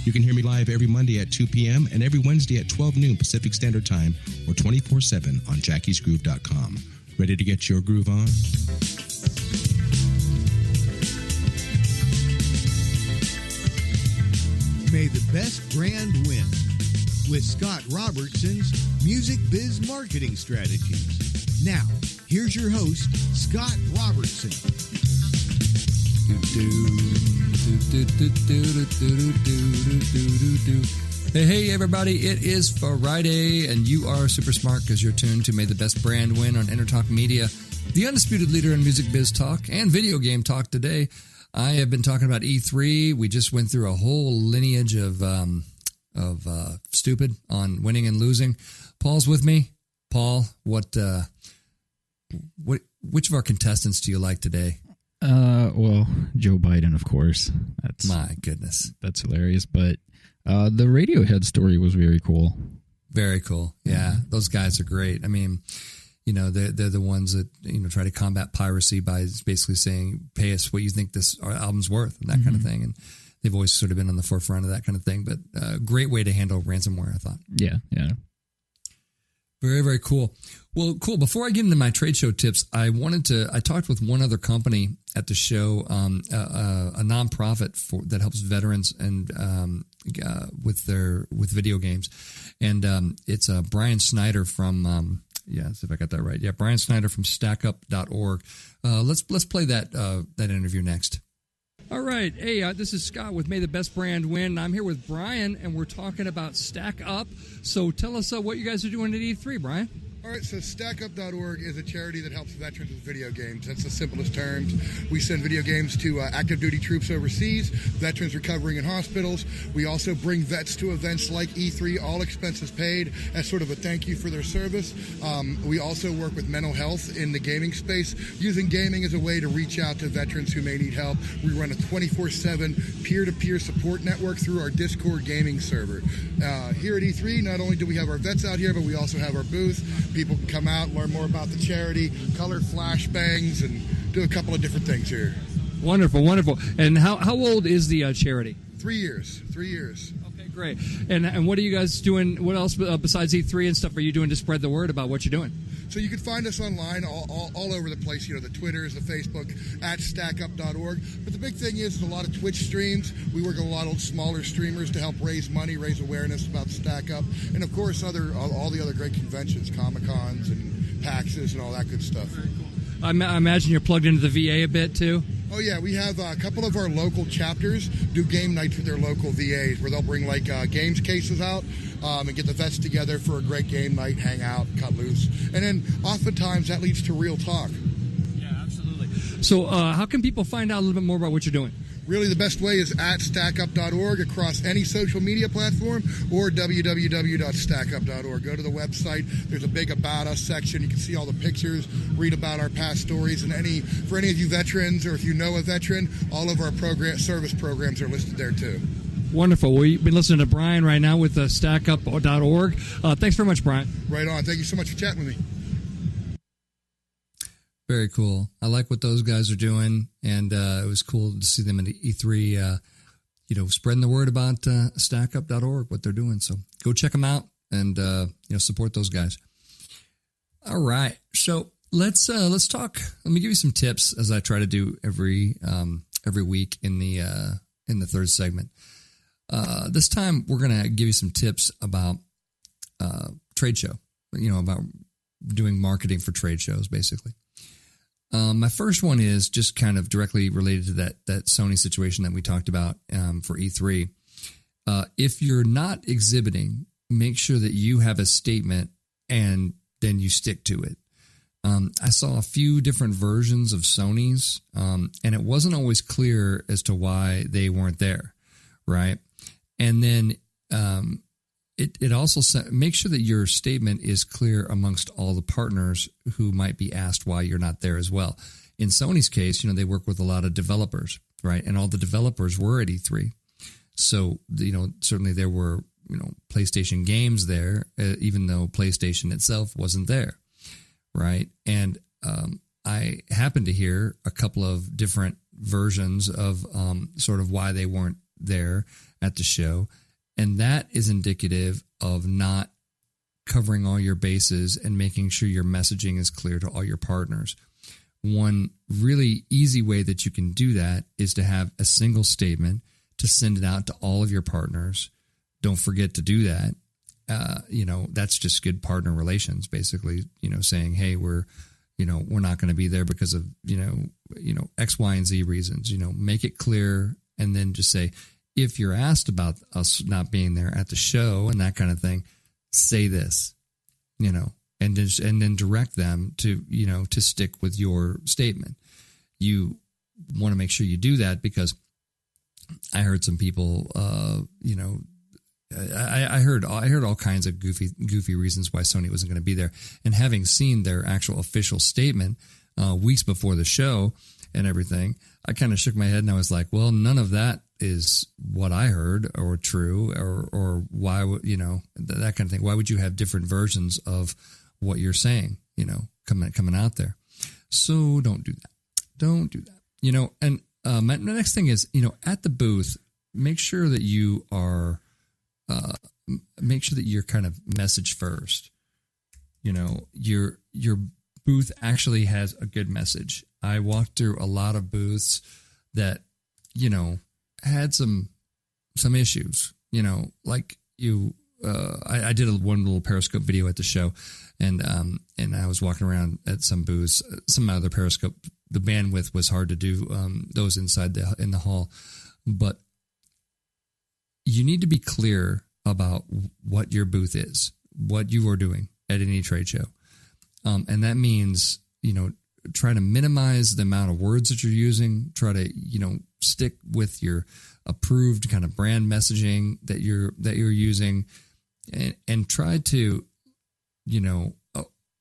You can hear me live every Monday at 2 p.m. and every Wednesday at 12 noon Pacific Standard Time or 24/7 on jackiesgroove.com. Ready to get your groove on? May the best brand win with Scott Robertson's Music Biz Marketing Strategies. Now, here's your host, Scott Robertson. Hey, everybody, it is Friday, and you are super smart because you're tuned to May the Best Brand Win on Intertalk Media, the undisputed leader in music biz talk and video game talk today. I have been talking about E3. We just went through a whole lineage of stupid on winning and losing. Paul's with me. Paul, which of our contestants do you like today? Well, Joe Biden, of course. That's my goodness. That's hilarious. But the Radiohead story was very cool. Very cool. Yeah, those guys are great. I mean, you know, they're the ones that, you know, try to combat piracy by basically saying, pay us what you think this album's worth and that kind of thing. And they've always sort of been on the forefront of that kind of thing. But great way to handle ransomware, I thought. Yeah. Very, very cool. Well, cool. Before I get into my trade show tips, I talked with one other company at the show, a nonprofit that helps veterans and with video games. And it's Brian Snyder from, see if I got that right. Yeah, Brian Snyder from stackup.org. Let's play that interview next. All right. Hey, this is Scott with May the Best Brand Win. I'm here with Brian, and we're talking about Stack Up. So tell us what you guys are doing at E3, Brian. All right, so StackUp.org is a charity that helps veterans with video games. That's the simplest terms. We send video games to active duty troops overseas, veterans recovering in hospitals. We also bring vets to events like E3, all expenses paid, as sort of a thank you for their service. We also work with mental health in the gaming space, using gaming as a way to reach out to veterans who may need help. We run a 24/7 peer-to-peer support network through our Discord gaming server. Here at E3, not only do we have our vets out here, but we also have our booth. People can come out, learn more about the charity, color flashbangs, and do a couple of different things here. Wonderful, wonderful. And how old is the charity? 3 years. 3 years. Okay, great. And what are you guys doing? What else besides E3 and stuff are you doing to spread the word about what you're doing? So you can find us online all over the place, you know, the Twitters, the Facebook, at stackup.org. But the big thing is a lot of Twitch streams. We work with a lot of smaller streamers to help raise money, raise awareness about Stack Up. And, of course, all the other great conventions, Comic-Cons and PAXs and all that good stuff. Very cool. I imagine you're plugged into the VA a bit, too? Oh, yeah. We have a couple of our local chapters do game nights with their local VAs where they'll bring, games cases out and get the vets together for a great game night, hang out, cut loose. And then oftentimes that leads to real talk. Yeah, absolutely. So how can people find out a little bit more about what you're doing? Really, the best way is at stackup.org across any social media platform or www.stackup.org. Go to the website. There's a big About Us section. You can see all the pictures, read about our past stories, and for any of you veterans or if you know a veteran, all of our service programs are listed there too. Wonderful. Well, you've been listening to Brian right now with stackup.org. Thanks very much, Brian. Right on. Thank you so much for chatting with me. Very cool. I like what those guys are doing, and it was cool to see them at E3, spreading the word about stackup.org, what they're doing. So go check them out and support those guys. All right, so let's talk. Let me give you some tips as I try to do every week in the third segment. This time we're gonna give you some tips about trade show. About doing marketing for trade shows, basically. My first one is just kind of directly related to that Sony situation that we talked about for E3. If you're not exhibiting, make sure that you have a statement and then you stick to it. I saw a few different versions of Sony's, and it wasn't always clear as to why they weren't there, right? And then it also make sure that your statement is clear amongst all the partners who might be asked why you're not there as well. in Sony's case, they work with a lot of developers, right? And all the developers were at E3. So, certainly there were, PlayStation games there, even though PlayStation itself wasn't there, right? And I happened to hear a couple of different versions of sort of why they weren't there at the show. And that is indicative of not covering all your bases and making sure your messaging is clear to all your partners. One really easy way that you can do that is to have a single statement to send it out to all of your partners. Don't forget to do that. That's just good partner relations, basically, saying, hey, we're not going to be there because of, X, Y, and Z reasons, make it clear. And then just say, if you're asked about us not being there at the show and that kind of thing, say this, and then direct them to, to stick with your statement. You want to make sure you do that because I heard some people, I heard all kinds of goofy reasons why Sony wasn't going to be there. And having seen their actual official statement weeks before the show and everything, I kind of shook my head and I was like, well, none of that is what I heard or true or why would, that kind of thing. Why would you have different versions of what you're saying, coming out there? So don't do that. Don't do that. And my next thing is, at the booth, make sure that you are, make sure that you're kind of message first. Your booth actually has a good message. I walked through a lot of booths that, had some issues, like I did one little Periscope video at the show and I was walking around at some booths, some other Periscope, the bandwidth was hard to do, those inside in the hall, but you need to be clear about what your booth is, what you are doing at any trade show. And that means, try to minimize the amount of words that you're using, try to, stick with your approved kind of brand messaging that you're using and try to,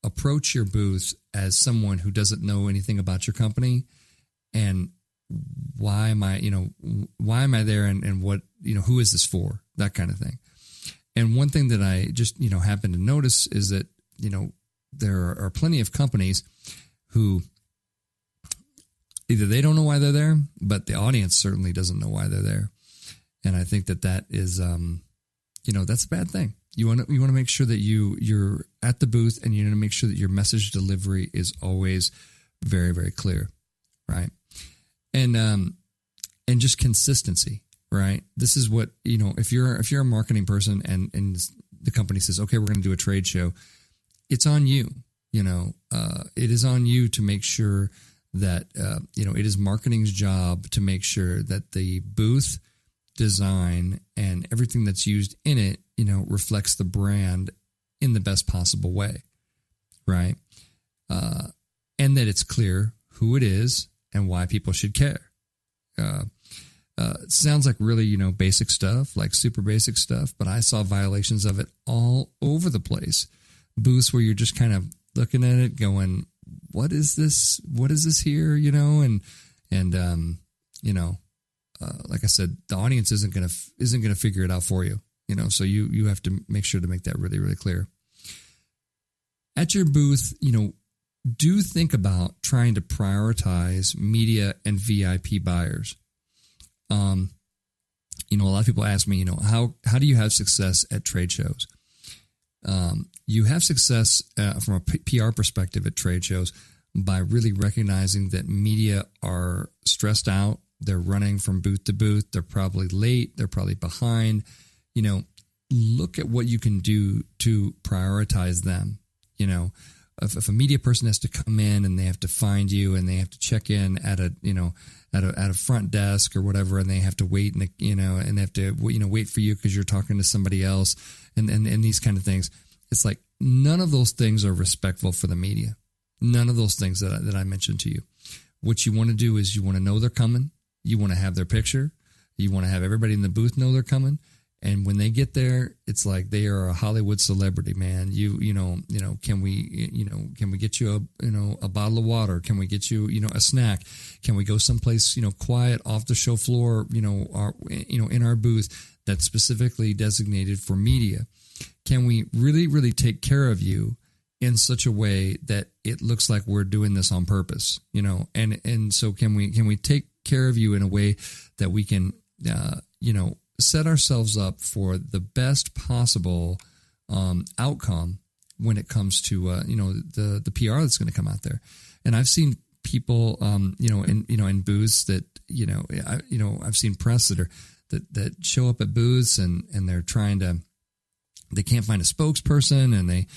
approach your booth as someone who doesn't know anything about your company and why am I there and what, who is this for, that kind of thing. And one thing that I just, happened to notice is that, there are plenty of companies who either they don't know why they're there, but the audience certainly doesn't know why they're there. And I think that is, that's a bad thing. You want to make sure that you're at the booth and you want to make sure that your message delivery is always very, very clear. Right. And just consistency, right? This is what, if you're a marketing person and the company says, okay, we're going to do a trade show, it's on you. It is on you to make sure that, it is marketing's job to make sure that the booth design and everything that's used in it, reflects the brand in the best possible way. Right. And that it's clear who it is and why people should care. It sounds like really, basic stuff, like super basic stuff, but I saw violations of it all over the place. Booths where you're just kind of looking at it going, what is this? What is this here? Like I said, the audience isn't going to figure it out for you, so you have to make sure to make that really, really clear. At your booth, do think about trying to prioritize media and VIP buyers. A lot of people ask me, how do you have success at trade shows? You have success from a PR perspective at trade shows by really recognizing that media are stressed out. They're running from booth to booth. They're probably late. They're probably behind. Look at what you can do to prioritize them. If a media person has to come in and they have to find you and they have to check in at a front desk or whatever, and they have to wait and they have to wait for you because you're talking to somebody else and these kind of things. It's like none of those things are respectful for the media. None of those things that I mentioned to you. What you want to do is you want to know they're coming. You want to have their picture. You want to have everybody in the booth know they're coming. And when they get there, it's like they are a Hollywood celebrity, man. Can we get you a bottle of water? Can we get you, a snack? Can we go someplace, quiet off the show floor, in our booth that's specifically designated for media? Can we really, really take care of you in such a way that it looks like we're doing this on purpose, and so can we take care of you in a way that we can, set ourselves up for the best possible outcome when it comes to the PR that's going to come out there. And I've seen people in booths that I've seen press that show up at booths and they're they can't find a spokesperson, and they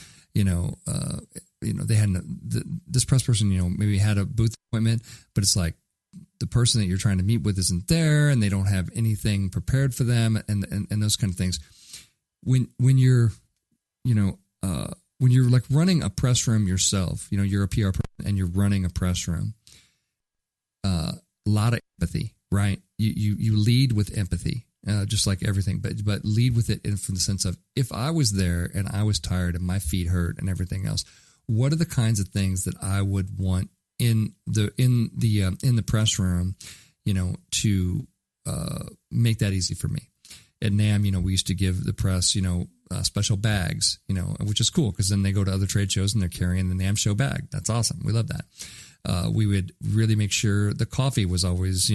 had this press person maybe had a booth appointment, but it's like the person that you're trying to meet with isn't there, and they don't have anything prepared for them, and those kind of things. When you're like running a press room yourself, you're a PR person and you're running a press room. A lot of empathy, right? You lead with empathy, just like everything, but lead with it from the sense of, if I was there and I was tired and my feet hurt and everything else, what are the kinds of things that I would want in the press room, to make that easy for me. At NAMM, we used to give the press, special bags, which is cool because then they go to other trade shows and they're carrying the NAMM show bag. That's awesome. We love that. We would really make sure the coffee was always,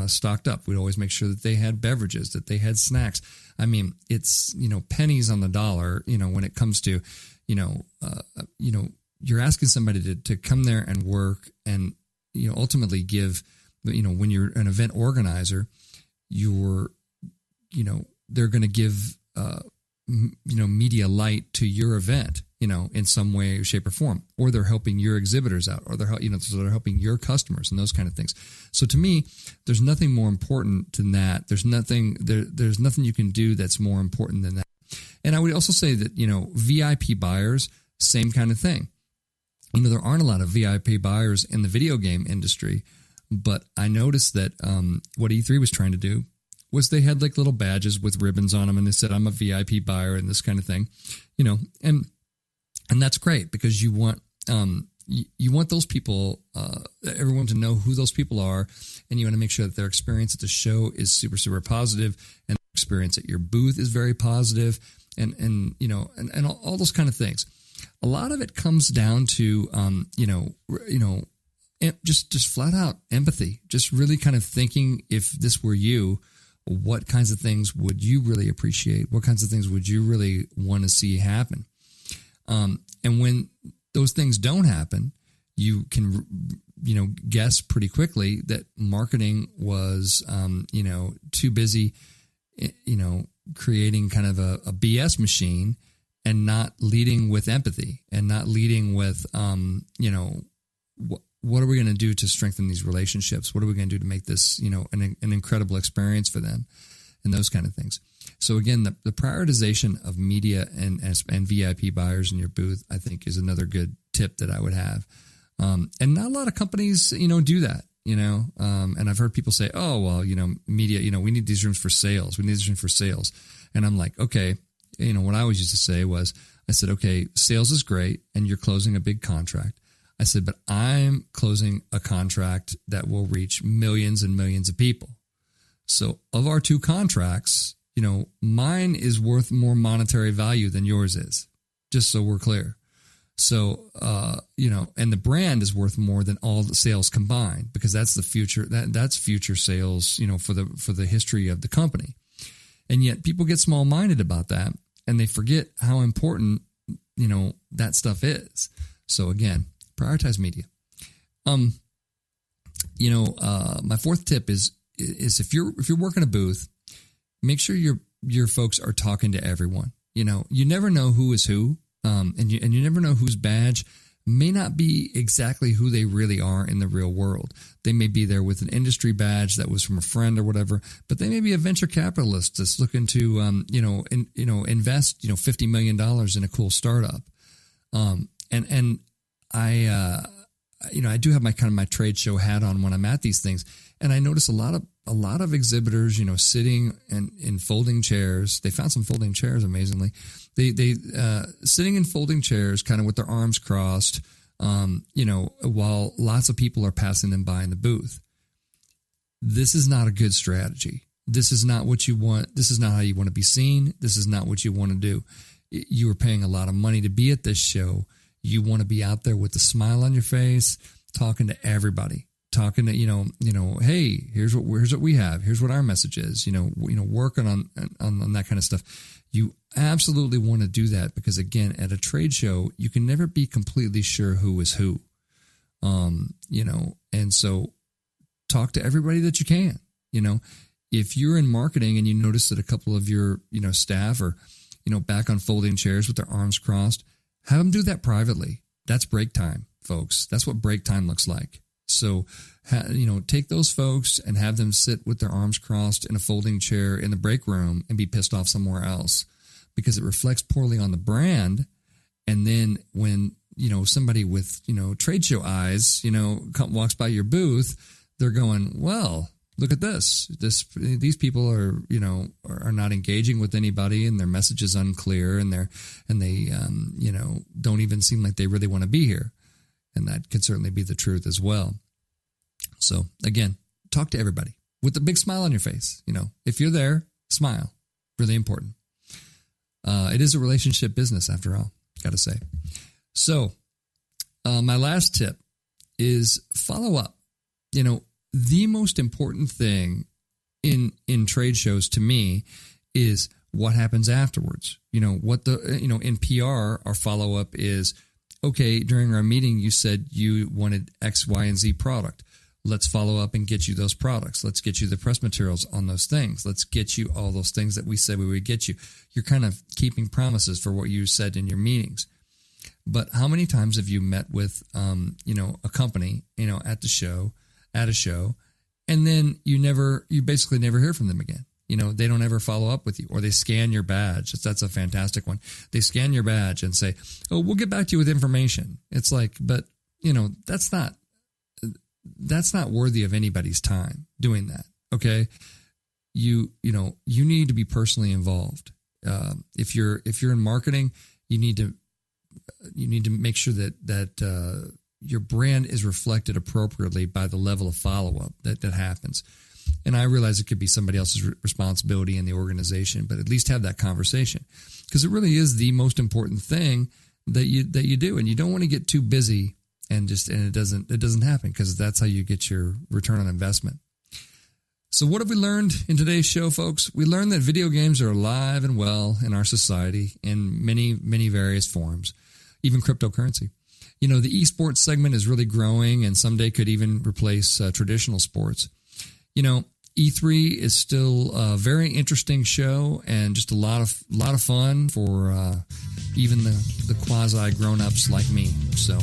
stocked up. We'd always make sure that they had beverages, that they had snacks. I mean, it's, pennies on the dollar, when it comes to, you're asking somebody to come there and work and, ultimately give, when you're an event organizer, they're going to give, media light to your event, in some way, shape, or form, or they're helping your exhibitors out, or so they're helping your customers and those kind of things. So to me, there's nothing more important than that. There's nothing you can do that's more important than that. And I would also say that, VIP buyers, same kind of thing. There aren't a lot of VIP buyers in the video game industry, but I noticed that what E3 was trying to do was they had like little badges with ribbons on them, and they said, I'm a VIP buyer and this kind of thing, and that's great because you want those people, everyone to know who those people are, and you want to make sure that their experience at the show is super, super positive, and their experience at your booth is very positive, and all those kind of things. A lot of it comes down to, just flat out empathy, just really kind of thinking, if this were you, what kinds of things would you really appreciate? What kinds of things would you really want to see happen? And when those things don't happen, you can, guess pretty quickly that marketing was, too busy, creating kind of a BS machine and not leading with empathy and not leading with, what are we going to do to strengthen these relationships? What are we going to do to make this, an incredible experience for them, and those kind of things. So again, the prioritization of media and VIP buyers in your booth, I think, is another good tip that I would have. And not a lot of companies, do that, and I've heard people say, oh, well, media, we need these rooms for sales. We need these rooms for sales. And I'm like, okay, what I always used to say was, I said, okay, sales is great and you're closing a big contract. I said, but I'm closing a contract that will reach millions and millions of people. So of our two contracts, mine is worth more monetary value than yours is, just so we're clear. So, and the brand is worth more than all the sales combined, because that's the future, that's future sales, for the history of the company. And yet people get small-minded about that, and they forget how important, that stuff is. So again, prioritize media. My fourth tip is if you're working a booth, make sure your folks are talking to everyone. You never know who is who, and you never know whose badge may not be exactly who they really are in the real world. They may be there with an industry badge that was from a friend or whatever, but they may be a venture capitalist that's looking to invest $50 million in a cool startup. And I do have my trade show hat on when I'm at these things, and I notice a lot of a lot of exhibitors, sitting in folding chairs. They found some folding chairs, amazingly. They sitting in folding chairs, kind of with their arms crossed, while lots of people are passing them by in the booth. This is not a good strategy. This is not what you want. This is not how you want to be seen. This is not what you want to do. You are paying a lot of money to be at this show. You want to be out there with a smile on your face, talking to everybody, talking to, hey, here's what we have. Here's what our message is, working on that kind of stuff. You absolutely want to do that because, again, at a trade show, you can never be completely sure who is who, and so talk to everybody that you can. If you're in marketing and you notice that a couple of your, staff are, back on folding chairs with their arms crossed, have them do that privately. That's break time, folks. That's what break time looks like. So, take those folks and have them sit with their arms crossed in a folding chair in the break room and be pissed off somewhere else because it reflects poorly on the brand. And then when, somebody with, trade show eyes, walks by your booth, they're going, well, look at this. These people are not engaging with anybody, and their message is unclear, and they don't even seem like they really want to be here. And that could certainly be the truth as well. So again, talk to everybody with a big smile on your face. If you're there, smile. Really important. It is a relationship business after all, got to say. So my last tip is follow up. The most important thing in trade shows to me is what happens afterwards. In PR, our follow up is, okay, during our meeting, you said you wanted X, Y, and Z product. Let's follow up and get you those products. Let's get you the press materials on those things. Let's get you all those things that we said we would get you. You're kind of keeping promises for what you said in your meetings. But how many times have you met with, a company, at a show, and then you basically never hear from them again. They don't ever follow up with you, or they scan your badge. That's a fantastic one. They scan your badge and say, oh, we'll get back to you with information. It's like, but that's not worthy of anybody's time doing that. Okay. You need to be personally involved. If you're in marketing, you need to make sure that your brand is reflected appropriately by the level of follow-up that happens. And I realize it could be somebody else's responsibility in the organization, but at least have that conversation, because it really is the most important thing that you do. And you don't want to get too busy and it doesn't happen, because that's how you get your return on investment. So what have we learned in today's show, folks? We learned that video games are alive and well in our society in many, many various forms, even cryptocurrency. The esports segment is really growing and someday could even replace traditional sports. E3 is still a very interesting show and just a lot of fun for even the quasi grown-ups like me. So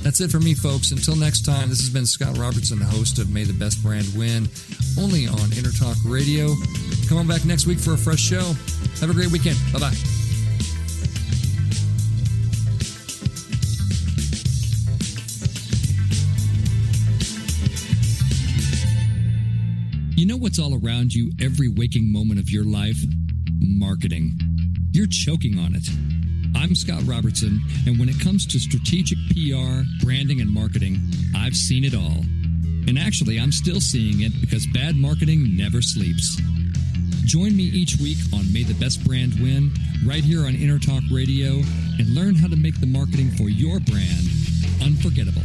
that's it for me, folks. Until next time, this has been Scott Robertson, the host of May the Best Brand Win, only on Intertalk Radio. Come on back next week for a fresh show. Have a great weekend. Bye-bye. You know what's all around you every waking moment of your life? Marketing. You're choking on it. I'm Scott Robertson, and when it comes to strategic PR, branding, and marketing, I've seen it all. And actually, I'm still seeing it because bad marketing never sleeps. Join me each week on May the Best Brand Win, right here on Intertalk Radio, and learn how to make the marketing for your brand unforgettable.